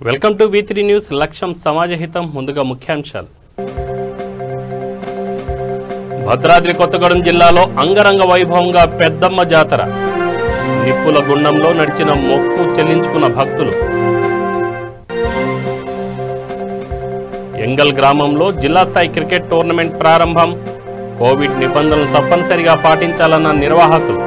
Welcome to V3 news. లక్ష్యం సమాజహితం. ముందుగా ముఖ్యాంశాలు. భద్రాద్రి కొత్తగూడెం జిల్లాలో అంగరంగ వైభవంగా పెద్దమ్మ జాతర. నిప్పుల గుండంలో నడిచిన మొక్కు చెల్లించుకున్న భక్తులు. ఎంగల్ గ్రామంలో జిల్లా స్థాయి క్రికెట్ టోర్నమెంట్ ప్రారంభం. కోవిడ్ నిబంధనలు తప్పనిసరిగా పాటించాలన్న నిర్వాహకులు.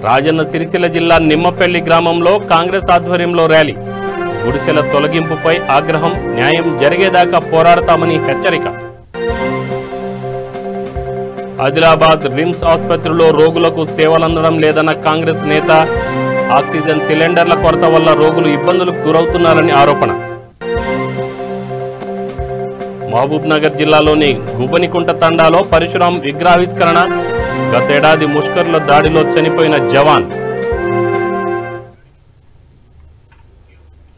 రాజన్న సిరిసిల్ల జిల్లా నిమ్మపల్లి గ్రామంలో కాంగ్రెస్ ఆధ్వర్యంలో ర్యాలీ. గుడిసెల తొలగింపుపై ఆగ్రహం. న్యాయం జరిగేదాకా పోరాడతామని హెచ్చరిక. ఆదిలాబాద్ రిమ్స్ ఆసుపత్రిలో రోగులకు సేవలందడం లేదన్న కాంగ్రెస్ నేత. ఆక్సిజన్ సిలిండర్ల కొరత వల్ల రోగులు ఇబ్బందులకు గురవుతున్నారని ఆరోపణ. మహబూబ్ నగర్ జిల్లాలోని గువ్వనికుంట తండాలో పరశురాం విగ్రహావిష్కరణ. గతేడాది ముష్కర్ల దాడిలో చనిపోయిన జవాన్.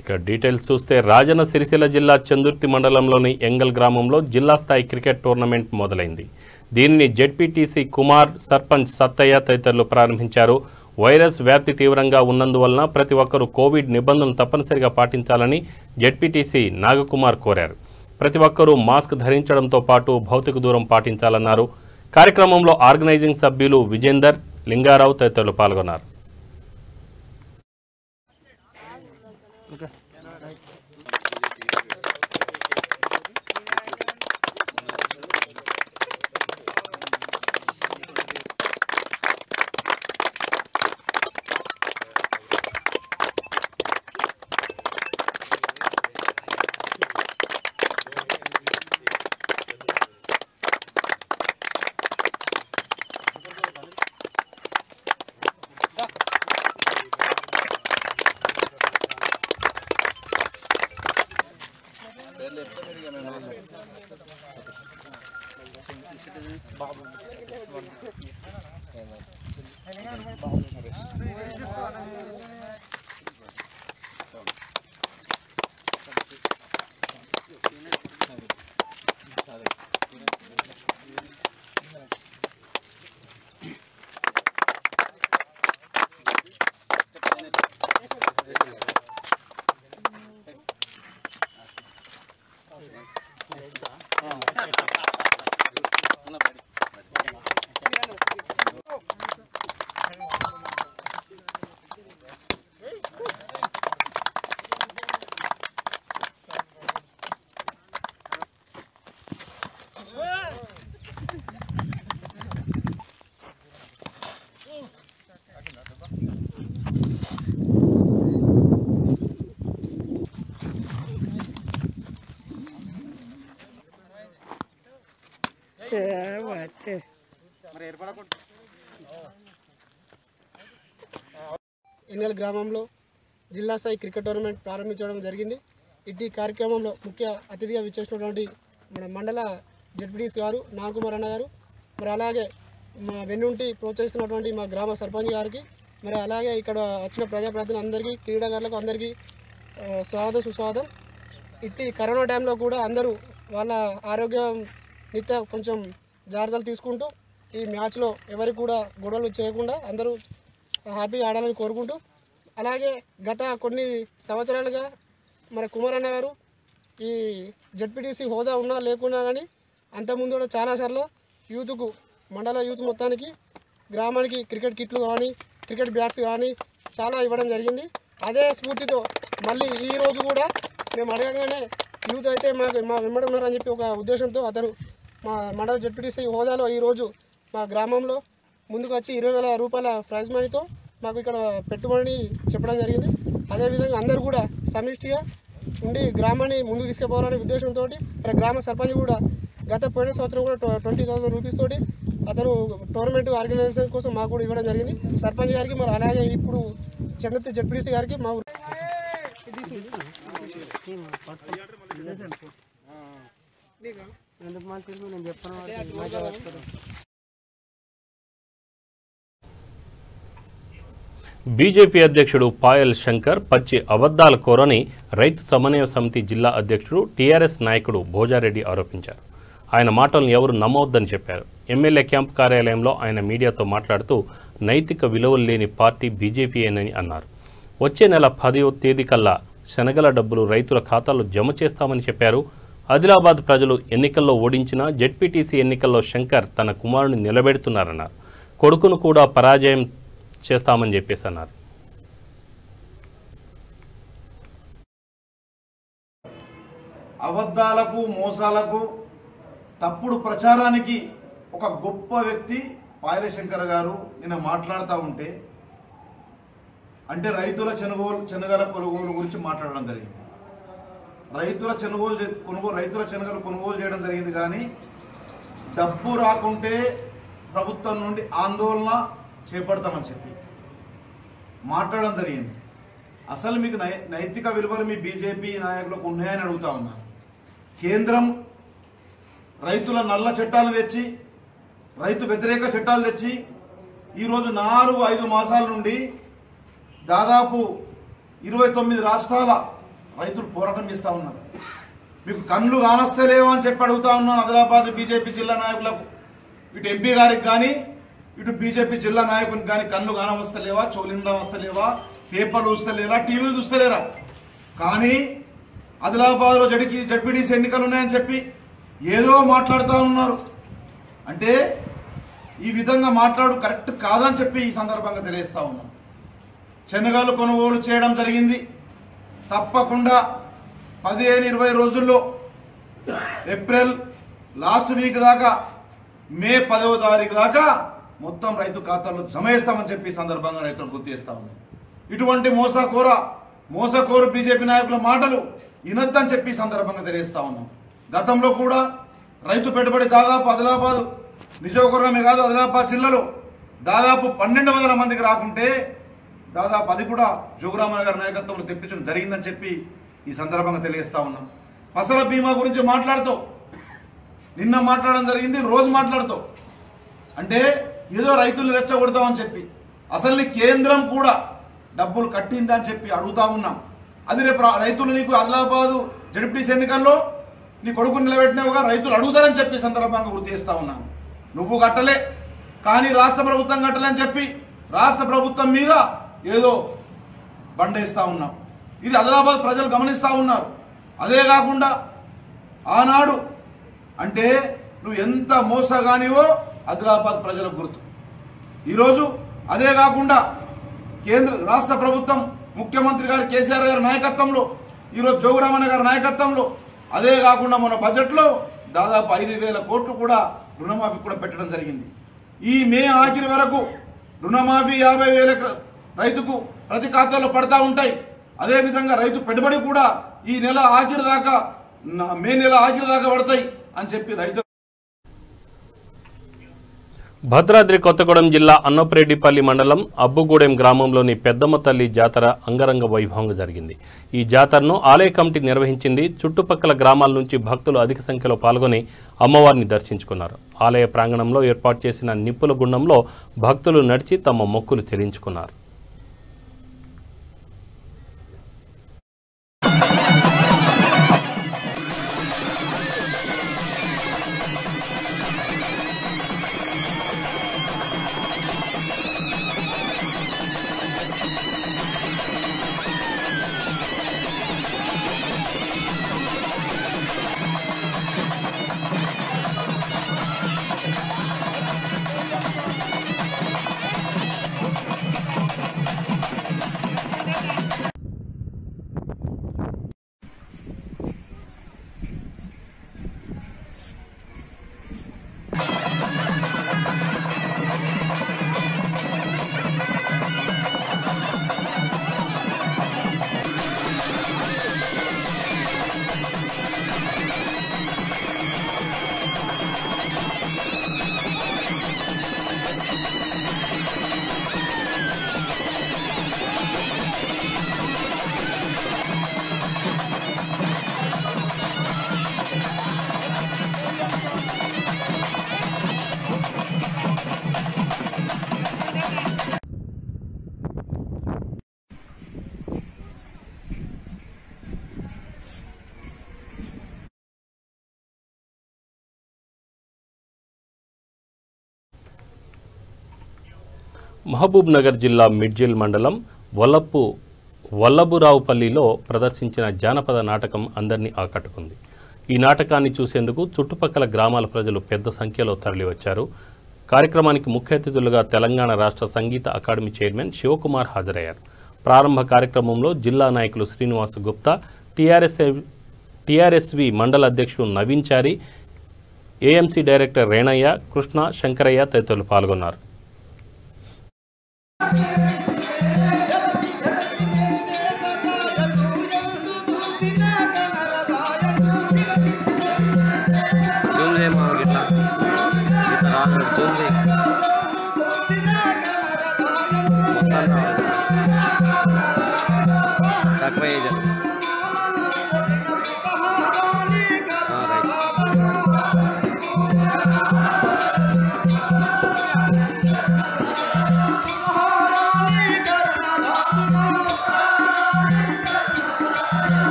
ఇక డీటెయిల్స్ చూస్తే రాజన్న సిరిసిల్ల జిల్లా చందుర్తి మండలంలోని ఎంగల్ గ్రామంలో జిల్లా స్థాయి క్రికెట్ టోర్నమెంట్ మొదలైంది. దీనిని జెడ్పీటీసీ కుమార్, సర్పంచ్ సత్తయ్య తదితరులు ప్రారంభించారు. వైరస్ వ్యాప్తి తీవ్రంగా ఉన్నందువలన ప్రతి ఒక్కరూ కోవిడ్ నిబంధనలు తప్పనిసరిగా పాటించాలని జెడ్పీటీసీ నాగకుమార్ కోరారు. ప్రతి ఒక్కరూ మాస్క్ ధరించడంతో పాటు భౌతిక దూరం పాటించాలన్నారు. కార్యక్రమంలో ఆర్గనైజింగ్ సభ్యులు విజేందర్, లింగారావు తదితరులు పాల్గొన్నారు. ఎంగల్ గ్రామంలో జిల్లా స్థాయి క్రికెట్ టోర్నమెంట్ ప్రారంభించడం జరిగింది. ఇట్టి కార్యక్రమంలో ముఖ్య అతిథిగా విచ్చేసినటువంటి మన మండల జెడ్పీటీసీ గారు నాగకుమార్ అన్న గారు, మరి అలాగే మా వెన్నుంటి ప్రోత్సహిస్తున్నటువంటి మా గ్రామ సర్పంచ్ గారికి, మరి అలాగే ఇక్కడ వచ్చిన ప్రజాప్రతినిధులందరికీ, క్రీడాకారులకు అందరికీ స్వాగతం సుస్వాగతం. ఇట్టి కరోనా టైంలో కూడా అందరూ వాళ్ళ ఆరోగ్యం నిత్య కొంచెం జాగ్రత్తలు తీసుకుంటూ ఈ మ్యాచ్లో ఎవరికి కూడా గొడవలు చేయకుండా అందరూ హ్యాపీగా ఆడాలని కోరుకుంటూ, అలాగే గత కొన్ని సంవత్సరాలుగా మన కుమారన్న గారు ఈ జెడ్పీటీసీ హోదా ఉన్నా లేకున్నా కానీ అంతకుముందు కూడా చాలాసార్లు యూత్కు, మండల యూత్ మొత్తానికి, గ్రామానికి క్రికెట్ కిట్లు కానీ క్రికెట్ బ్యాట్స్ కానీ చాలా ఇవ్వడం జరిగింది. అదే స్ఫూర్తితో మళ్ళీ ఈరోజు కూడా మేము అడగగానే యూత్ అయితే మా వెంబడి ఉన్నారని చెప్పి ఒక ఉద్దేశంతో అతను మా మండల జెడ్పీటీసీ హోదాలో ఈరోజు మా గ్రామంలో ముందుకు వచ్చి 20,000 రూపాయల ప్రైజ్ మనీతో మాకు ఇక్కడ పెట్టుబడిని చెప్పడం జరిగింది. అదేవిధంగా అందరూ కూడా సమిష్టిగా ఉండి గ్రామాన్ని ముందుకు తీసుకుపోవాలనే ఉద్దేశంతో ఇక్కడ గ్రామ సర్పంచ్ కూడా పోయిన సంవత్సరం కూడా 20,000 రూపీస్ తోటి అతను టోర్నమెంట్ ఆర్గనైజేషన్ కోసం మాకు కూడా ఇవ్వడం జరిగింది. సర్పంచ్ గారికి, మరి అలాగే ఇప్పుడు చంద్రతి జెడ్పీటీసీ గారికి మా బీజేపీ అధ్యక్షుడు పాయల్ శంకర్ పచ్చి అబద్ధాల కోరని రైతు సమన్వయ సమితి జిల్లా అధ్యక్షుడు టీఆర్ఎస్ నాయకుడు భోజారెడ్డి ఆరోపించారు. ఆయన మాటలను ఎవరు నమ్మవద్దని చెప్పారు. ఎమ్మెల్యే క్యాంప్ కార్యాలయంలో ఆయన మీడియాతో మాట్లాడుతూ నైతిక విలువలు లేని పార్టీ బీజేపీ అని అన్నారు. వచ్చే నెల 10వ తేదీ కల్లా శనగల డబ్బులు రైతుల ఖాతాల్లో జమ చేస్తామని చెప్పారు. ఆదిలాబాద్ ప్రజలు ఎన్నికల్లో ఓడించిన జెడ్పీటీసీ ఎన్నికల్లో శంకర్ తన కుమారుని నిలబెడుతున్నారన్నారు. కొడుకును కూడా పరాజయం చేస్తామని చెప్పేసి అన్నారు. అబద్ధాలకు మోసాలకు తప్పుడు ప్రచారానికి ఒక గొప్ప వ్యక్తి పాయలశంకర్ గారు నిన్న మాట్లాడుతూ ఉంటే అంటే రైతుల శనగల కొనుగోలు గురించి మాట్లాడడం జరిగింది. రైతుల శనగలు కొనుగోలు చేయడం జరిగింది. కానీ డబ్బు రాకుంటే ప్రభుత్వం నుండి ఆందోళన చేపడతామని చెప్పి మాట్లాడడం జరిగింది. అసలు మీకు నైతిక విలువలు మీ బీజేపీ నాయకులకు ఉన్నాయని అడుగుతా ఉన్నా. కేంద్రం రైతుల నల్ల చట్టాలు తెచ్చి రైతు వ్యతిరేక చట్టాలు తెచ్చి ఈరోజు 4-5 మాసాల నుండి దాదాపు 29 రాష్ట్రాల రైతులు పోరాటం చేస్తూ ఉన్నారు. మీకు కళ్ళు కానస్తలేవో అని చెప్పి అడుగుతా ఉన్నాను ఆదిలాబాద్ బీజేపీ జిల్లా నాయకులకు. ఇటు ఎంపీ గారికి కానీ ఇటు బీజేపీ జిల్లా నాయకునికి కానీ కళ్ళు కానవస్తలేవా, చోలిండ్రం వస్తలేవా, పేపర్లు చూస్తలేరా, టీవీలు చూస్తలేరా? కానీ ఆదిలాబాద్లో జడ్పీటీసీ ఎన్నికలు ఉన్నాయని చెప్పి ఏదో మాట్లాడుతూ ఉన్నారు. అంటే ఈ విధంగా మాట్లాడు కరెక్ట్ కాదని చెప్పి ఈ సందర్భంగా తెలియజేస్తా ఉన్నాం. శనగలు కొనుగోలు చేయడం జరిగింది. తప్పకుండా 15-20 రోజుల్లో ఏప్రిల్ లాస్ట్ వీక్ దాకా మే 10వ తారీఖు దాకా మొత్తం రైతు ఖాతాల్లో జమ చేస్తామని చెప్పి సందర్భంగా రైతులకు గుర్తు చేస్తా ఉన్నాం. ఇటువంటి మోసకోరు బీజేపీ నాయకుల మాటలు వినొద్దని చెప్పి సందర్భంగా తెలియజేస్తా ఉన్నాం. గతంలో కూడా రైతు పెట్టుబడి దాదాపు ఆదిలాబాద్ నియోజకవర్గమే కాదు ఆదిలాబాద్ జిల్లాలో దాదాపు 1200 మందికి రాకుంటే దాదాపు అది కూడా జోగురామయ్య గారి నాయకత్వంలో తెప్పించడం జరిగిందని చెప్పి ఈ సందర్భంగా తెలియజేస్తా ఉన్నాం. ఫసల బీమా గురించి మాట్లాడుతూ నిన్న మాట్లాడడం జరిగింది, రోజు మాట్లాడుతూ అంటే ఏదో రైతులు రెచ్చగొడతామని చెప్పి అసలు కేంద్రం కూడా డబ్బులు కట్టిందని చెప్పి అడుగుతా ఉన్నాం. అది రేపు రైతులు నీకు ఆదిలాబాద్ జడ్పీటీసీ ఎన్నికల్లో నీ కొడుకు నిలబెట్టినవుగా రైతులు అడుగుతారని చెప్పి సందర్భంగా గుర్తు చేస్తా ఉన్నాను. నువ్వు కట్టలే కానీ రాష్ట్ర ప్రభుత్వం కట్టలే అని చెప్పి రాష్ట్ర ప్రభుత్వం మీద ఏదో బండేస్తా ఉన్నావు. ఇది ఆదిలాబాద్ ప్రజలు గమనిస్తూ ఉన్నారు. అదే కాకుండా ఆనాడు అంటే నువ్వు ఎంత మోసగానివో ఆదిలాబాద్ ప్రజలకు గుర్తు. ఈరోజు అదే కాకుండా రాష్ట్ర ప్రభుత్వం ముఖ్యమంత్రి గారు కేసీఆర్ గారి నాయకత్వంలో ఈరోజు జోగురామన్న గారి నాయకత్వంలో అదే కాకుండా మన బడ్జెట్లో దాదాపు 5,000 కోట్లు కూడా రుణమాఫీ కూడా పెట్టడం జరిగింది. ఈ మే ఆఖరి వరకు రుణమాఫీ 50,000 రైతుకు ప్రతి ఖాతాలో పడతా ఉంటాయి. అదేవిధంగా రైతు పెట్టుబడి కూడా ఈ నెల ఆఖరి దాకా మే నెల ఆఖరి దాకా పడతాయి అని చెప్పి రైతు. భద్రాద్రి కొత్తగూడెం జిల్లా అన్నపరెడ్డిపల్లి మండలం అబ్బుగూడెం గ్రామంలోని పెద్దమ్మ తల్లి జాతర అంగరంగ వైభవంగా జరిగింది. ఈ జాతరను ఆలయ కమిటీ నిర్వహించింది. చుట్టుపక్కల గ్రామాల నుంచి భక్తులు అధిక సంఖ్యలో పాల్గొని అమ్మవారిని దర్శించుకున్నారు. ఆలయ ప్రాంగణంలో ఏర్పాటు చేసిన నిప్పుల గుండంలో భక్తులు నడిచి తమ మొక్కులు చెల్లించుకున్నారు. మహబూబ్ నగర్ జిల్లా మిడ్జిల్ మండలం వల్లభురావుపల్లిలో ప్రదర్శించిన జానపద నాటకం అందరినీ ఆకట్టుకుంది. ఈ నాటకాన్ని చూసేందుకు చుట్టుపక్కల గ్రామాల ప్రజలు పెద్ద సంఖ్యలో తరలివచ్చారు. కార్యక్రమానికి ముఖ్య అతిథులుగా తెలంగాణ రాష్ట్ర సంగీత అకాడమీ చైర్మన్ శివకుమార్ హాజరయ్యారు. ప్రారంభ కార్యక్రమంలో జిల్లా నాయకులు శ్రీనివాస్ గుప్తా, టీఆర్ఎస్వి మండల అధ్యక్షుడు నవీన్ చారి, ఏఎంసీ డైరెక్టర్ రేణయ్య, కృష్ణ, శంకరయ్య తదితరులు పాల్గొన్నారు.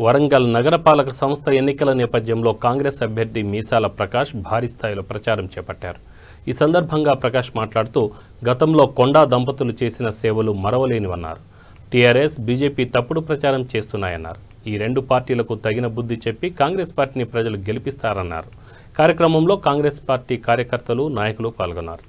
వరంగల్ నగరపాలక సంస్థ ఎన్నికల నేపథ్యంలో కాంగ్రెస్ అభ్యర్థి మీసాల ప్రకాష్ భారీ స్థాయిలో ప్రచారం చేపట్టారు. ఈ సందర్భంగా ప్రకాష్ మాట్లాడుతూ గతంలో కొండా దంపతులు చేసిన సేవలు మరవలేనివన్నారు. టీఆర్ఎస్, బీజేపీ తప్పుడు ప్రచారం చేస్తున్నాయన్నారు. ఈ రెండు పార్టీలకు తగిన బుద్ధి చెప్పి కాంగ్రెస్ పార్టీని ప్రజలు గెలిపిస్తారన్నారు. కార్యక్రమంలో కాంగ్రెస్ పార్టీ కార్యకర్తలు, నాయకులు పాల్గొన్నారు.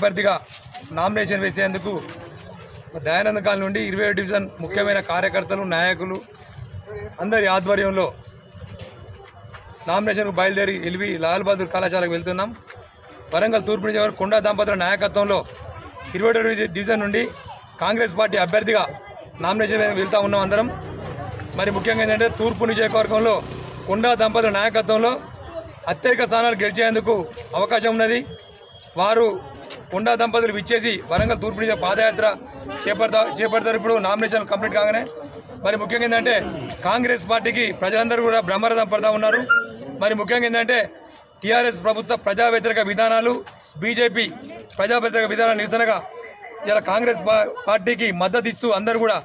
అభ్యర్థిగా నామినేషన్ వేసేందుకు దయానంద కాలనీ నుండి 27 డివిజన్ ముఖ్యమైన కార్యకర్తలు, నాయకులు అందరి ఆధ్వర్యంలో నామినేషన్కు బయలుదేరి ఎల్వి లాల్ బహదూర్ కళాశాలకు వెళ్తున్నాం. వరంగల్ తూర్పు నియోజకవర్గం కొండా దంపతుల నాయకత్వంలో 27 డివిజన్ నుండి కాంగ్రెస్ పార్టీ అభ్యర్థిగా నామినేషన్ వెళ్తూ ఉన్నాం అందరం. మరి ముఖ్యంగా ఏంటంటే తూర్పు నియోజకవర్గంలో కొండా దంపతుల నాయకత్వంలో అత్యధిక స్థానాలు గెలిచేందుకు అవకాశం ఉన్నది. వారు కొండా దంపతులు విచ్చేసి వరంగల్ తూర్పు నియోజక పాదయాత్ర చేపడతారు. ఇప్పుడు నామినేషన్ కంప్లీట్ కాగానే మరి ముఖ్యంగా ఏంటంటే కాంగ్రెస్ పార్టీకి ప్రజలందరూ కూడా బ్రహ్మరథం పడతా ఉన్నారు. మరి ముఖ్యంగా ఏంటంటే టీఆర్ఎస్ ప్రభుత్వ ప్రజా వ్యతిరేక విధానాలు, బీజేపీ ప్రజా వ్యతిరేక విధానాలు నిరసనగా ఇలా కాంగ్రెస్ పార్టీకి మద్దతు ఇస్తూ అందరూ కూడా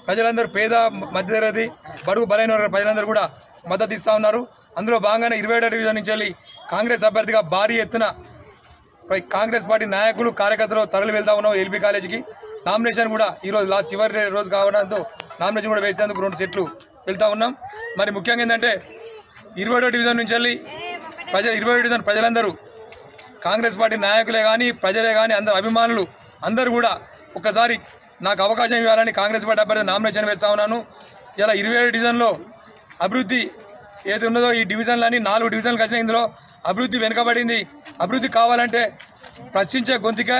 ప్రజలందరూ పేద, మధ్యతరగతి, బడుగు బలైన వర్గాల ప్రజలందరూ కూడా మద్దతు ఇస్తూ ఉన్నారు. అందులో భాగంగానే 27 డివిజన్ నుంచి వెళ్ళి కాంగ్రెస్ అభ్యర్థిగా భారీ ఎత్తున కాంగ్రెస్ పార్టీ నాయకులు, కార్యకర్తలు తరలి వెళ్తా ఉన్నాం ఎల్బీ కాలేజీకి. నామినేషన్ కూడా ఈరోజు చివరి రోజు కావడంతో నామినేషన్ కూడా వేసేందుకు 2 సెట్లు వెళ్తూ ఉన్నాం. మరి ముఖ్యంగా ఏంటంటే 27 డివిజన్ నుంచి వెళ్ళి 27 డివిజన్ ప్రజలందరూ కాంగ్రెస్ పార్టీ నాయకులే కానీ, ప్రజలే కానీ, అందరు అభిమానులు అందరూ కూడా ఒక్కసారి నాకు అవకాశం ఇవ్వాలని కాంగ్రెస్ పార్టీ అభ్యర్థి నామినేషన్ వేస్తూ ఉన్నాను. ఇలా 27 డివిజన్లో అభివృద్ధి ఏది ఉన్నదో ఈ డివిజన్లన్నీ 4 డివిజన్లు వచ్చిన ఇందులో అభివృద్ధి వెనుకబడింది. అభివృద్ధి కావాలంటే ప్రశ్నించే గొంతుకే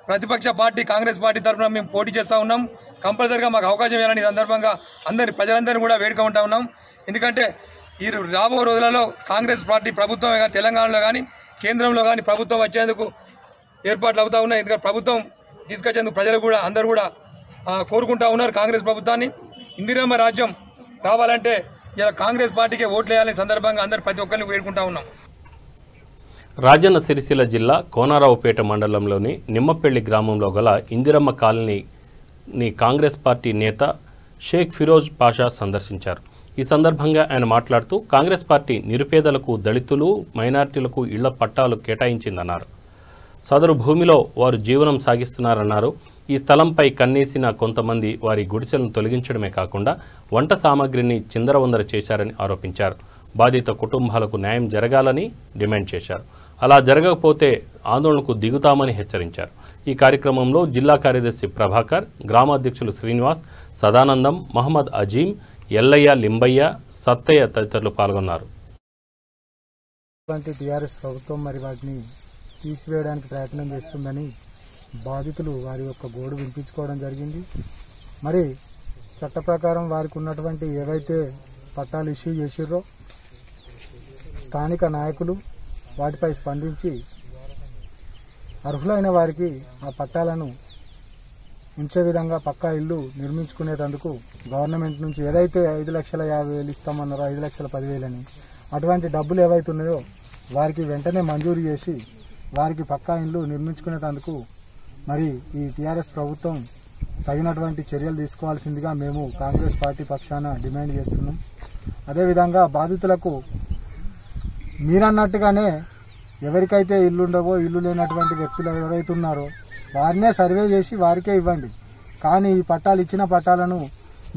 ప్రతిపక్ష పార్టీ కాంగ్రెస్ పార్టీ తరఫున మేము పోటీ చేస్తూ ఉన్నాం. కంపల్సరీగా మాకు అవకాశం ఇవ్వాలని సందర్భంగా ప్రజలందరినీ కూడా వేడుకుంటా ఉన్నాం. ఎందుకంటే ఈ రాబో రోజులలో కాంగ్రెస్ పార్టీ ప్రభుత్వం కానీ, తెలంగాణలో కానీ, కేంద్రంలో కానీ ప్రభుత్వం వచ్చేందుకు ఏర్పాట్లు అవుతూ ఉన్నాయి. ఎందుకంటే ప్రభుత్వం తీసుకొచ్చేందుకు ప్రజలు కూడా అందరూ కూడా కోరుకుంటా ఉన్నారు కాంగ్రెస్ ప్రభుత్వాన్ని. ఇందిరమ్మ రాజ్యం రావాలంటే ఇలా కాంగ్రెస్ పార్టీకే ఓట్లు వేయాలని సందర్భంగా అందరు ప్రతి ఒక్కరిని వేడుకుంటా ఉన్నాం. రాజన్న సిరిసిల్ల జిల్లా కోనరావుపేట మండలంలోని నిమ్మపల్లి గ్రామంలో గల ఇందిరమ్మ కాలనీని కాంగ్రెస్ పార్టీ నేత షేక్ ఫిరోజ్ పాషా సందర్శించారు. ఈ సందర్భంగా ఆయన మాట్లాడుతూ కాంగ్రెస్ పార్టీ నిరుపేదలకు, దళితులు, మైనారిటీలకు ఇళ్ల పట్టాలు కేటాయించిందన్నారు. సదరు భూమిలో వారు జీవనం సాగిస్తున్నారన్నారు. ఈ స్థలంపై కన్నేసిన కొంతమంది వారి గుడిసెలను తొలగించడమే కాకుండా వంట సామాగ్రిని చిందరవందర చేశారని ఆరోపించారు. బాధిత కుటుంబాలకు న్యాయం జరగాలని డిమాండ్ చేశారు. అలా జరగకపోతే ఆందోళనకు దిగుతామని హెచ్చరించారు. ఈ కార్యక్రమంలో జిల్లా కార్యదర్శి ప్రభాకర్, గ్రామాధ్యక్షులు శ్రీనివాస్, సదానందం, మహమ్మద్ అజీం, ఎల్లయ్య, లింబయ్య, సత్తయ్య తదితరులు పాల్గొన్నారు. టీఆర్ఎస్ ప్రభుత్వం మరి వాటిని తీసివేయడానికి ప్రయత్నం చేస్తుందని బాధితులు వారి యొక్క గోడు వినిపించుకోవడం జరిగింది. మరి చట్ట ప్రకారం వారికి ఉన్నటువంటి ఏవైతే పట్టాలు ఇష్యూ చేసిర్రో స్థానిక నాయకులు వాటిపై స్పందించి అర్హులైన వారికి ఆ పట్టాలను ఉంచే విధంగా పక్కా ఇల్లు నిర్మించుకునేందుకు గవర్నమెంట్ నుంచి ఏదైతే 5,50,000 ఇస్తామన్నారో 5,10,000 అని అటువంటి డబ్బులు ఏవైతే ఉన్నాయో వారికి వెంటనే మంజూరు చేసి వారికి పక్కా ఇల్లు నిర్మించుకునేందుకు మరి ఈ టీఆర్ఎస్ ప్రభుత్వం తగినటువంటి చర్యలు తీసుకోవాల్సిందిగా మేము కాంగ్రెస్ పార్టీ పక్షాన డిమాండ్ చేస్తున్నాం. అదేవిధంగా బాధితులకు మీరన్నట్టుగానే ఎవరికైతే ఇల్లు ఉండవో, ఇల్లు లేనటువంటి వ్యక్తులు ఎవరైతే ఉన్నారో వారినే సర్వే చేసి వారికే ఇవ్వండి. కానీ ఈ పట్టాలు ఇచ్చిన పట్టాలను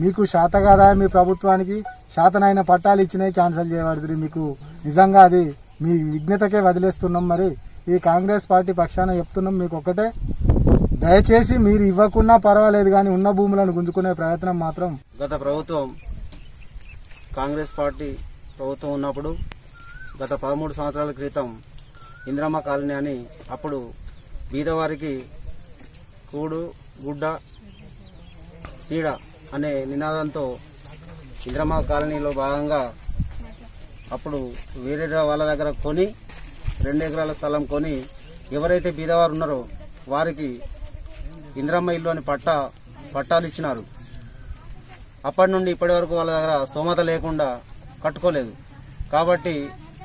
మీకు శాతగాదా మీ ప్రభుత్వానికి శాతనైన పట్టాలు ఇచ్చినాయి క్యాన్సిల్ చేయబడుతుంది. మీకు నిజంగా అది మీ విజ్ఞతకే వదిలేస్తున్నాం. మరి ఈ కాంగ్రెస్ పార్టీ పక్షాన చెప్తున్నాం, మీకు ఒకటే, దయచేసి మీరు ఇవ్వకున్నా పర్వాలేదు కానీ ఉన్న భూములను గుంజుకునే ప్రయత్నం మాత్రం గత ప్రభుత్వం కాంగ్రెస్ పార్టీ ప్రభుత్వం ఉన్నప్పుడు గత 13 సంవత్సరాల క్రితం ఇందిరమ్మ కాలనీ అని అప్పుడు బీదవారికి కూడు, గుడ్డ, నీడ అనే నినాదంతో ఇందిరమ్మ కాలనీలో భాగంగా అప్పుడు వేరే వాళ్ళ దగ్గర కొని 2 ఎకరాల స్థలం కొని ఎవరైతే బీదవారు ఉన్నారో వారికి ఇందిరమ్మ ఇల్లు అని పట్టాలు ఇచ్చినారు. అప్పటి నుండి ఇప్పటి వరకు వాళ్ళ దగ్గర స్తోమత లేకుండా కట్టుకోలేదు. కాబట్టి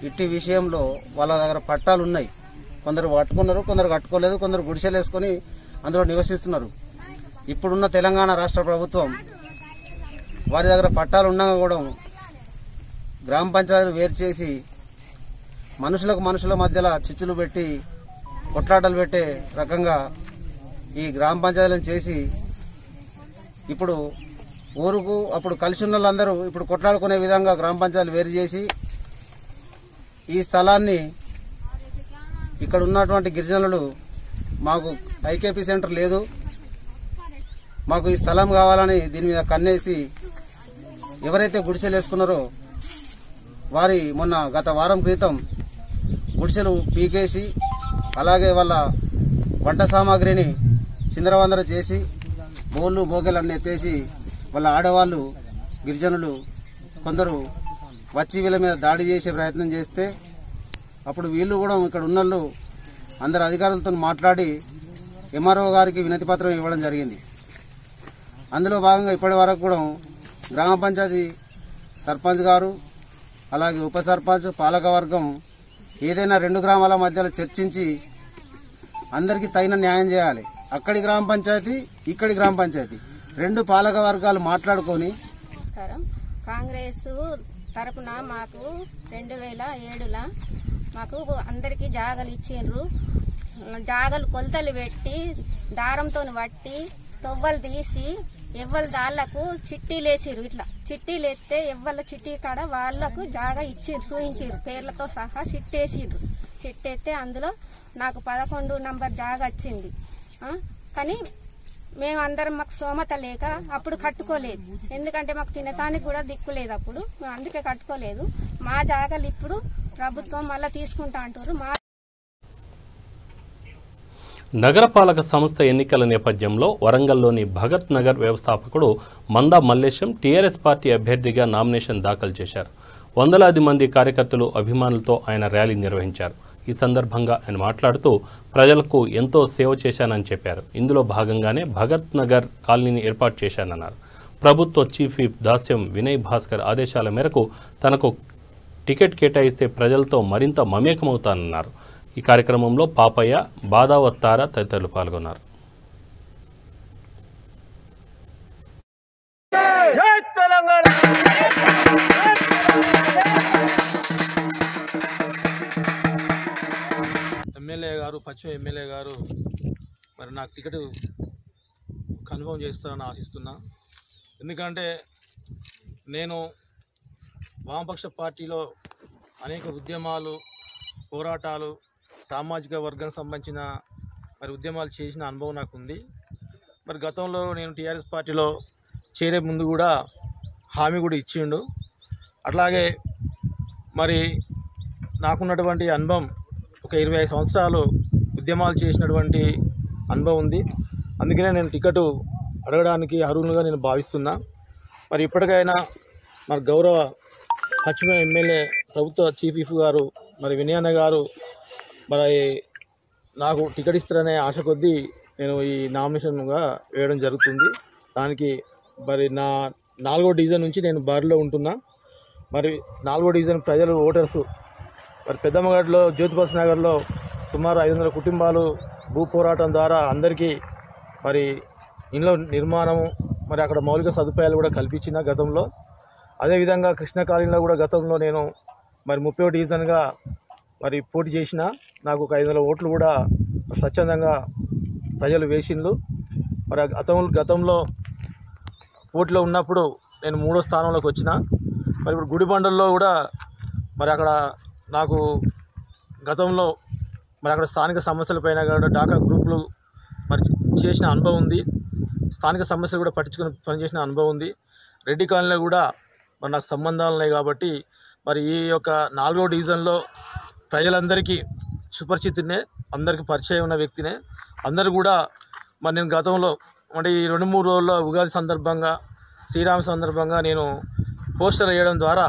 ఇట్టి విషయంలో వాళ్ళ దగ్గర పట్టాలు ఉన్నాయి. కొందరు పట్టుకున్నారు, కొందరు కట్టుకోలేదు, కొందరు గుడిసెలు వేసుకొని అందులో నివసిస్తున్నారు. ఇప్పుడున్న తెలంగాణ రాష్ట్ర ప్రభుత్వం వారి దగ్గర పట్టాలు ఉన్నా కూడా గ్రామ పంచాయతీలు వేరు చేసి మనుషుల మధ్యలో చిచ్చులు పెట్టి కొట్లాటలు పెట్టే రకంగా ఈ గ్రామ పంచాయతీలను చేసి ఇప్పుడు ఊరుకు అప్పుడు కలిసి ఉన్న వాళ్ళందరూ ఇప్పుడు కొట్లాడుకునే విధంగా గ్రామ పంచాయతీలు వేరు చేసి ఈ స్థలాన్ని ఇక్కడ ఉన్నటువంటి గిరిజనులు మాకు ఐకేపీ సెంటర్ లేదు, మాకు ఈ స్థలం కావాలని దీని మీద కన్నేసి ఎవరైతే గుడిసెలు వేసుకున్నారో వారి మొన్న గత వారం క్రితం గుడిసెలు పీకేసి అలాగే వాళ్ళ వంట సామాగ్రిని చిందరవందర చేసి బోళ్ళు బోగెలన్నీ ఎత్తేసి వాళ్ళ ఆడవాళ్ళు గిరిజనులు కొందరు వచ్చి వీళ్ళ మీద దాడి చేసే ప్రయత్నం చేస్తే అప్పుడు వీళ్ళు కూడా ఇక్కడ ఉన్నోళ్ళు అందరు అధికారులతో మాట్లాడి ఎంఆర్ఓ గారికి వినతి పత్రం ఇవ్వడం జరిగింది. అందులో భాగంగా ఇప్పటి వరకు కూడా గ్రామ పంచాయతీ సర్పంచ్ గారు అలాగే ఉప సర్పంచ్ పాలకవర్గం ఏదైనా 2 గ్రామాల మధ్యలో చర్చించి అందరికీ తగిన న్యాయం చేయాలి. అక్కడి గ్రామ పంచాయతీ, ఇక్కడి గ్రామ పంచాయతీ 2 పాలక వర్గాలు మాట్లాడుకొని. నమస్కారం. కాంగ్రెస్ తరపున మాకు 2007లో మాకు అందరికీ జాగలు ఇచ్చిండ్రు. జాగలు కొలతలు పెట్టి దారంతో పట్టి తొవ్వలు తీసి ఎవ్వల దాళ్లకు చిట్టీలు వేసిరు. ఇట్లా చిట్టీలు ఎత్తే ఎవ్వల చిట్టీ కాడ వాళ్లకు జాగా ఇచ్చిర్రు, చూయించిర్రు, పేర్లతో సహా చిట్టేసిర్రు. చిట్టేస్తే అందులో నాకు 11 నంబర్ జాగా వచ్చింది. కానీ మేమందరం మాకు స్తోమత లేక అప్పుడు కట్టుకోలేదు. ఎందుకంటే మాకు తినటానికి కూడా దిక్కులేదు. అప్పుడు మేము అందుకే కట్టుకోలేదు. మా జాగాలు ఇప్పుడు ప్రభుత్వం మళ్ళీ తీసుకుంటా అంటారు. నగరపాలక సంస్థ ఎన్నికల నేపథ్యంలో వరంగల్లోని భగత్ నగర్ వ్యవస్థాపకుడు మందా మల్లేశం టీఆర్ఎస్ పార్టీ అభ్యర్థిగా నామినేషన్ దాఖలు చేశారు. వందలాది మంది కార్యకర్తలు, అభిమానులతో ఆయన ర్యాలీ నిర్వహించారు. ఈ సందర్భంగా ఆయన మాట్లాడుతూ ప్రజలకు ఎంతో సేవ చేశానని చెప్పారు. ఇందులో భాగంగానే భగత్ నగర్ కాలనీని ఏర్పాటు చేశానన్నారు. ప్రభుత్వ చీఫ్ విప్ దాస్యం వినయ్ భాస్కర్ ఆదేశాల మేరకు తనకు టికెట్ కేటాయిస్తే ప్రజలతో మరింత మమేకమవుతానన్నారు. ఈ కార్యక్రమంలో పాపయ్య, బాదావత్తార తదితరులు పాల్గొన్నారు. జై తెలంగాణ. ఎమ్మెల్యే గారు పశ్చిమ ఎమ్మెల్యే గారు మరి నాకు టికెట్ కన్ఫర్మ్ చేస్తారని ఆశిస్తున్నా. ఎందుకంటే నేను వామపక్ష పార్టీలో అనేక ఉద్యమాలు, పోరాటాలు, సామాజిక వర్గం సంబంధించిన మరి ఉద్యమాలు చేసిన అనుభవం నాకు ఉంది. మరి గతంలో నేను టీఆర్ఎస్ పార్టీలో చేరే ముందు కూడా హామీ కూడా ఇచ్చిండు. అట్లాగే మరి నాకున్నటువంటి అనుభవం ఒక 25 సంవత్సరాలు ఉద్యమాలు చేసినటువంటి అనుభవం ఉంది. అందుకనే నేను టికెట్ అడగడానికి అర్హులుగా నేను భావిస్తున్నా. మరి ఇప్పటికైనా మరి గౌరవ పశ్చిమ ఎమ్మెల్యే ప్రభుత్వ చీఫ్ విప్ గారు మరి వినయన్న గారు మరి నాకు టికెట్ ఇస్తారనే ఆశ కొద్దీ నేను ఈ నామినేషన్గా వేయడం జరుగుతుంది. దానికి మరి నా 4వ డివిజన్ నుంచి నేను బరిలో ఉంటున్నా. మరి 4వ డివిజన్ ప్రజలు ఓటర్సు మరి పెద్దమ్మగడ్లో జ్యోతిబస్ నగర్లో సుమారు 500 కుటుంబాలు భూ పోరాటం ద్వారా అందరికీ మరి ఇండ్ల నిర్మాణము మరి అక్కడ మౌలిక సదుపాయాలు కూడా కల్పించిన గతంలో. అదేవిధంగా కృష్ణ కాలనీలో కూడా గతంలో నేను మరి 30వ డివిజన్గా మరి పోటీ చేసిన. నాకు ఒక 500 ఓట్లు కూడా స్వచ్ఛందంగా ప్రజలు వేసిండ్రు. మరి గతంలో పోటీలో ఉన్నప్పుడు నేను 3వ స్థానంలోకి వచ్చిన. మరి ఇప్పుడు గుడిబండల్లో కూడా మరి అక్కడ నాకు గతంలో మరి అక్కడ స్థానిక సమస్యలపైన కూడా డాకా గ్రూపులు మరి చేసిన అనుభవం ఉంది. స్థానిక సమస్యలు కూడా పట్టించుకుని పనిచేసిన అనుభవం ఉంది. రెడ్డి కాలనీలో కూడా మరి నాకు సంబంధాలు ఉన్నాయి కాబట్టి మరి ఈ యొక్క 4వ డివిజన్లో ప్రజలందరికీ సుపరిచితునే, అందరికీ పరిచయం ఉన్న వ్యక్తినే. అందరూ కూడా మరి నేను గతంలో అంటే ఈ 2-3 రోజుల్లో ఉగాది సందర్భంగా, శ్రీరామ సందర్భంగా నేను పోస్టర్ వేయడం ద్వారా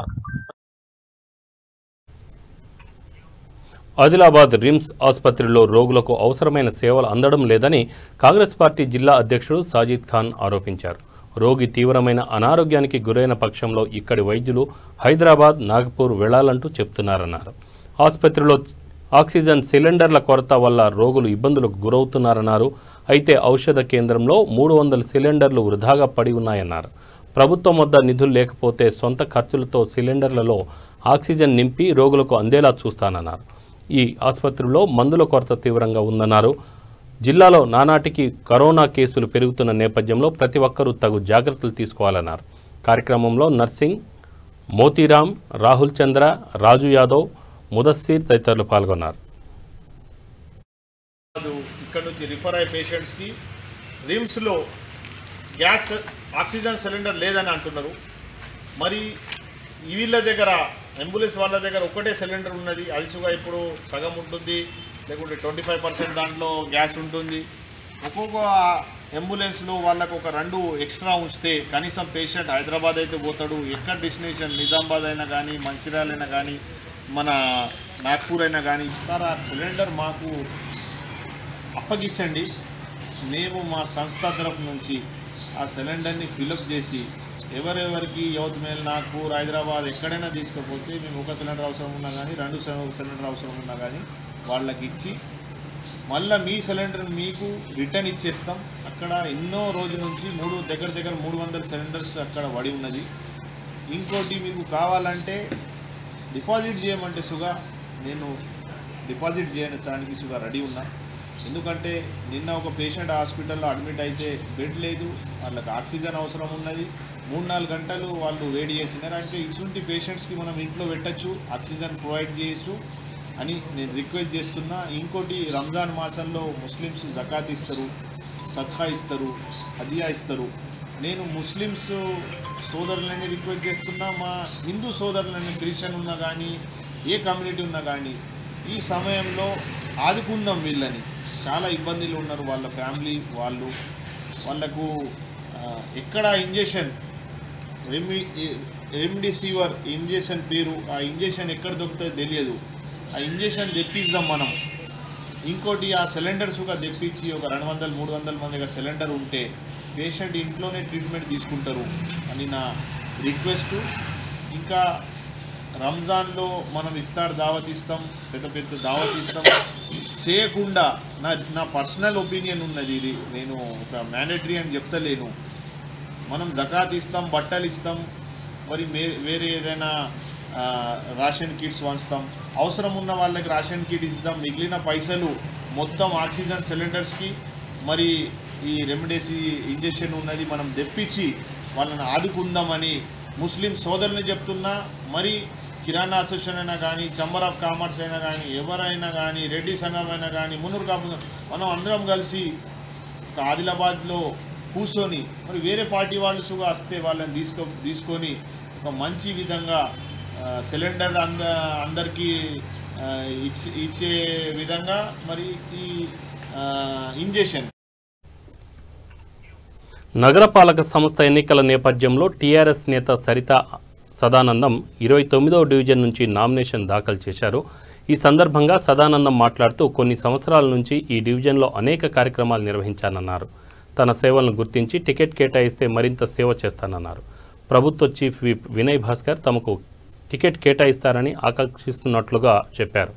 ఆదిలాబాద్ రిమ్స్ ఆసుపత్రిలో రోగులకు అవసరమైన సేవలు అందడం లేదని కాంగ్రెస్ పార్టీ జిల్లా అధ్యక్షుడు సాజిద్ ఖాన్ ఆరోపించారు. రోగి తీవ్రమైన అనారోగ్యానికి గురైన పక్షంలో ఇక్కడి వైద్యులు హైదరాబాద్, నాగపూర్ వెళ్లాలంటూ చెప్తున్నారన్నారు. ఆసుపత్రిలో ఆక్సిజన్ సిలిండర్ల కొరత వల్ల రోగులు ఇబ్బందులకు గురవుతున్నారన్నారు. అయితే ఔషధ కేంద్రంలో 300 సిలిండర్లు వృధాగా పడి ఉన్నాయన్నారు. ప్రభుత్వం వద్ద నిధులు లేకపోతే సొంత ఖర్చులతో సిలిండర్లలో ఆక్సిజన్ నింపి రోగులకు అందేలా చూస్తానన్నారు. ఈ ఆసుపత్రిలో మందుల కొరత తీవ్రంగా ఉందన్నారు. జిల్లాలో నానాటికి కరోనా కేసులు పెరుగుతున్న నేపథ్యంలో ప్రతి ఒక్కరూ తగు జాగ్రత్తలు తీసుకోవాలన్నారు. కార్యక్రమంలో నర్సింగ్, మోతీరామ్, రాహుల్ చంద్ర, రాజు యాదవ్, ముదస్సీర్ తదితరులు పాల్గొన్నారు. ఇక్కడ నుంచి రిఫర్ అయ్యే పేషెంట్స్కి రిమ్స్లో గ్యాస్ ఆక్సిజన్ సిలిండర్ లేదని అంటున్నారు. మరి వీళ్ళ దగ్గర అంబులెన్స్ వాళ్ళ దగ్గర ఒకటే సిలిండర్ ఉన్నది. అది సుగా ఇప్పుడు సగం ఉంటుంది, లేకుంటే 25% దాంట్లో గ్యాస్ ఉంటుంది. ఒక్కొక్క అంబులెన్స్లో వాళ్ళకు ఒక 2 ఎక్స్ట్రా ఉంచితే కనీసం పేషెంట్ హైదరాబాద్ అయితే పోతాడు. ఎక్కడ డెస్టినేషన్ నిజామాబాద్ అయినా కానీ, మంచిర్యాల అయినా కానీ, మన నాగ్పూర్ అయినా కానీ, సార్ ఆ సిలిండర్ మాకు అప్పగించండి. మేము మా సంస్థ తరఫు నుంచి ఆ సిలిండర్ని ఫిలప్ చేసి ఎవరెవరికి యవత్మేల్, నాగ్పూర్, హైదరాబాద్ ఎక్కడైనా తీసుకపోతే మేము ఒక సిలిండర్ అవసరం ఉన్నా కానీ, 2 సిలిండర్ అవసరం ఉన్నా కానీ వాళ్ళకి ఇచ్చి మళ్ళీ మీ సిలిండర్ మీకు రిటర్న్ ఇచ్చేస్తాం. అక్కడ ఎన్నో రోజుల నుంచి దగ్గర 300 సిలిండర్స్ అక్కడ పడి ఉన్నది. ఇంకోటి మీకు కావాలంటే డిపాజిట్ చేయమంటే సుగా నేను డిపాజిట్ చేయడానికి సుగా రెడీ ఉన్నా. ఎందుకంటే నిన్న ఒక పేషెంట్ హాస్పిటల్లో అడ్మిట్ అయితే బెడ్ లేదు, వాళ్ళకి ఆక్సిజన్ అవసరం ఉన్నది. 3-4 గంటలు వాళ్ళు వెయిట్ చేసినారు. అంటే ఇటువంటి పేషెంట్స్కి మనం ఇంట్లో పెట్టచ్చు, ఆక్సిజన్ ప్రొవైడ్ చేయొచ్చు అని నేను రిక్వెస్ట్ చేస్తున్నా. ఇంకోటి రంజాన్ మాసంలో ముస్లిమ్స్ జకాత్ ఇస్తారు, సద్కా ఇస్తారు, హదియా ఇస్తారు. నేను ముస్లిమ్స్ సోదరులని రిక్వెస్ట్ చేస్తున్నా, మా హిందూ సోదరులని, క్రిస్టియన్ ఉన్నా కానీ, ఏ కమ్యూనిటీ ఉన్నా కానీ ఈ సమయంలో ఆదుకుందాం. వీళ్ళని చాలా ఇబ్బందులు ఉన్నారు, వాళ్ళ ఫ్యామిలీ వాళ్ళకు ఎక్కడ ఇంజెక్షన్ రెమ్డెసివిర్ ఇంజెక్షన్ పేరు, ఆ ఇంజెక్షన్ ఎక్కడ దొరుకుతుందో తెలియదు. ఆ ఇంజెక్షన్ తెప్పిద్దాం మనం. ఇంకోటి ఆ సిలిండర్స్గా తెప్పించి ఒక 200-300 మందిగా సిలిండర్ ఉంటే పేషెంట్ ఇంట్లోనే ట్రీట్మెంట్ తీసుకుంటారు అని నా రిక్వెస్ట్. ఇంకా రంజాన్లో మనం ఇఫ్తార్ దావత్ ఇస్తాం, పెద్ద దావత్ ఇస్తాం. చేయకుండా నా పర్సనల్ ఒపీనియన్ ఉన్నది, ఇది నేను ఒక మ్యాండేటరీ అని చెప్తలేను. మనం జకాత్ ఇస్తాం, బట్టలు ఇస్తాం, మరి వేరే ఏదైనా రేషన్ కిట్స్ వంచుతాం, అవసరం ఉన్న వాళ్ళకి రేషన్ కిట్ ఇద్దాం, మిగిలిన పైసలు మొత్తం ఆక్సిజన్ సిలిండర్స్కి మరి ఈ రెమిడేసి ఇంజెక్షన్ ఉన్నది మనం తెప్పించి వాళ్ళని ఆదుకుందామని ముస్లిం సోదరుని చెప్తున్నా. మరి కిరాణా అసోసియేషన్ అయినా కానీ, ఛాంబర్ ఆఫ్ కామర్స్ అయినా కానీ, ఎవరైనా కానీ, రెడ్డి సంఘం అయినా కానీ, మున్నూరు కాపు మనం అందరం కలిసి ఆదిలాబాద్లో కూర్చొని మరి వేరే పార్టీ వాళ్ళు సుగా వస్తే వాళ్ళని తీసుకొని ఒక మంచి విధంగా సిలిండర్ అందరికీ ఇచ్చే విధంగా మరి ఈ ఇంజెక్షన్. నగరపాలక సంస్థ ఎన్నికల నేపథ్యంలో టీఆర్ఎస్ నేత సరిత సదానందం 29వ డివిజన్ నుంచి నామినేషన్ దాఖలు చేశారు. ఈ సందర్భంగా సదానందం మాట్లాడుతూ కొన్ని సంవత్సరాల నుంచి ఈ డివిజన్లో అనేక కార్యక్రమాలు నిర్వహించానన్నారు. తన సేవలను గుర్తించి టికెట్ కేటాయిస్తే మరింత సేవ చేస్తానన్నారు. ప్రభుత్వ చీఫ్ విప్ వినయ్ భాస్కర్ తమకు టికెట్ కేటాయిస్తారని ఆకాంక్షిస్తున్నట్లుగా చెప్పారు.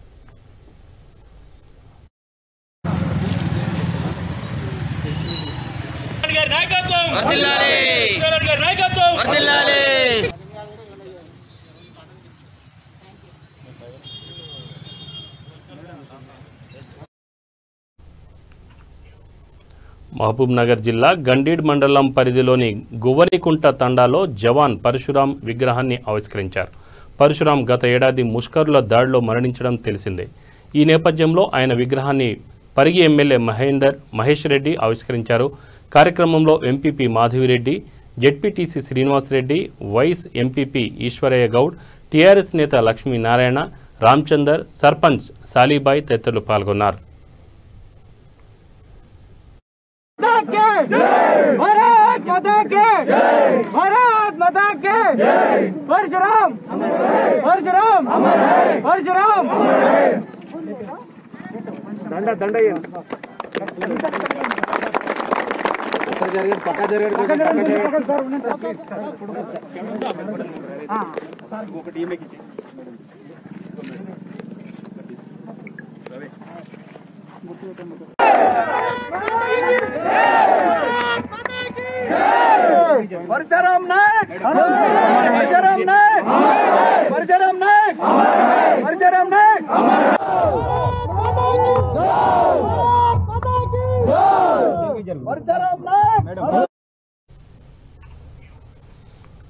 మహబూబ్ నగర్ జిల్లా గండీడ్ మండలం పరిధిలోని గువ్వనికుంట తండాలో జవాన్ పరశురాం విగ్రహాన్ని ఆవిష్కరించారు. పరశురాం గత ఏడాది ముష్కరుల దాడిలో మరణించడం తెలిసిందే. ఈ నేపథ్యంలో ఆయన విగ్రహాన్ని పరిగి ఎమ్మెల్యే మహేష్ రెడ్డి ఆవిష్కరించారు. కార్యక్రమంలో MPP Madhavi Reddy, ZPTC Srinivasa Reddy, vice MPP Eshwaraiah Goud, TRS నేత లక్ష్మీనారాయణ, రామచందర్, సర్పంచ్ సాలీబాయ్ తదితరులు పాల్గొన్నారు.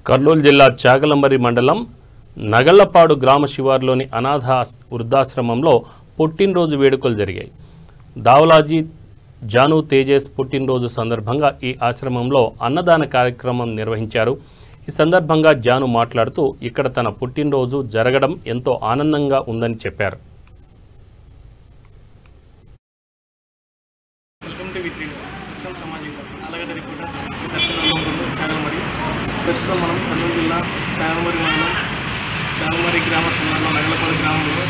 కర్నూలు జిల్లా చాగలంబరి మండలం నగళ్లపాడు గ్రామ శివారులోని అనాథ వృద్ధాశ్రమంలో పుట్టినరోజు వేడుకలు జరిగాయి. దావలాజీ జాను తేజస్ పుట్టినరోజు సందర్భంగా ఈ ఆశ్రమంలో అన్నదాన కార్యక్రమం నిర్వహించారు. ఈ సందర్భంగా జాను మాట్లాడుతూ ఇక్కడ తన పుట్టినరోజు జరగడం ఎంతో ఆనందంగా ఉందని చెప్పారు. ప్రస్తుతం మనం కర్నూలు జిల్లా చాగలంబరి మండలం చాగలంబరి గ్రామ శివారులో నగలపాడు గ్రామంలో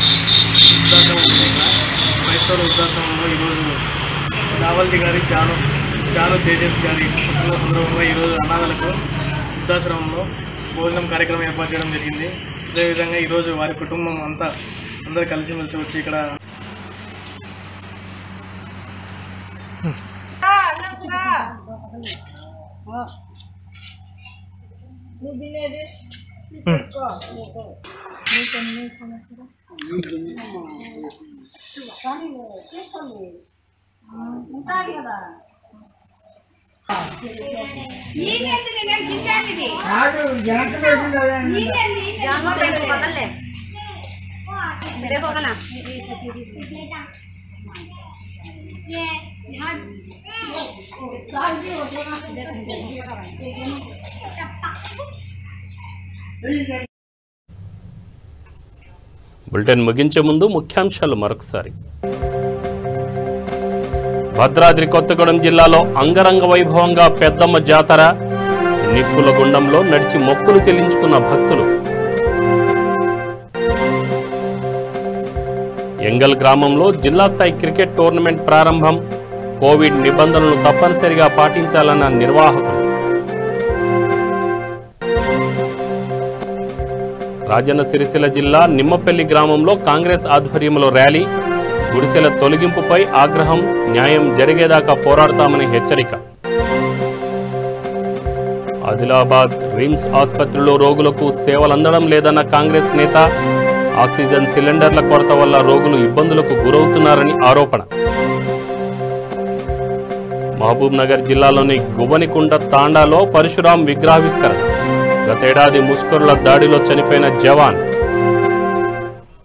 వృద్ధాశ్రమం ఉంది. ఇక్కడ క్రైస్తవుల వృద్ధాశ్రమంలో ఈరోజు దావల్జీ గారి జాను తేజస్ గారి పుట్టిన సందర్భంగా ఈరోజు అనాథలకు వృద్ధాశ్రమంలో భోజనం కార్యక్రమం ఏర్పాటు చేయడం జరిగింది. అదేవిధంగా ఈరోజు వారి కుటుంబం అందరూ కలిసిమెలిసి వచ్చి ఇక్కడ బులెటిన్ ముగించే ముందు ముఖ్యాంశాలు మరొకసారి. భద్రాద్రి కొత్తగూడెం జిల్లాలో అంగరంగ వైభవంగా పెద్దమ్మ జాతర, నిప్పుల గుండంలో నడిచి మొక్కులు చెల్లించుకున్న భక్తులు. ఎంగల్ గ్రామంలో జిల్లా స్థాయి క్రికెట్ టోర్నమెంట్ ప్రారంభం, కోవిడ్ నిబంధనలను తప్పనిసరిగా పాటించాలన్న నిర్వాహకులు. రాజన్న సిరిసిల్ల జిల్లా నిమ్మపల్లి గ్రామంలో కాంగ్రెస్ ఆధ్వర్యంలో ర్యాలీ, గుడిసెల తొలగింపుపై ఆగ్రహం, న్యాయం జరిగేదాకా పోరాడతామని హెచ్చరిక. ఆదిలాబాద్ రిమ్స్ ఆసుపత్రిలో రోగులకు సేవలు అందడం లేదన్న కాంగ్రెస్ నేత. ఆక్సిజన్ సిలిండర్ల కొరత వల్ల రోగులు ఇబ్బందులకు గురవుతున్నారని ఆరోపణ. మహబూబ్ నగర్ జిల్లాలోని గువ్వనికుంట తాండాలో పరశురాం విగ్రహావిష్కరణ. గతేడాది ముష్కరుల దాడిలో చనిపోయిన జవాన్.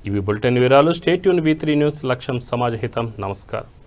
ఇవి బులెటిన్ వివరాలు. Stay tune V3 news. లక్ష్యం సమాజహితం. నమస్కారం.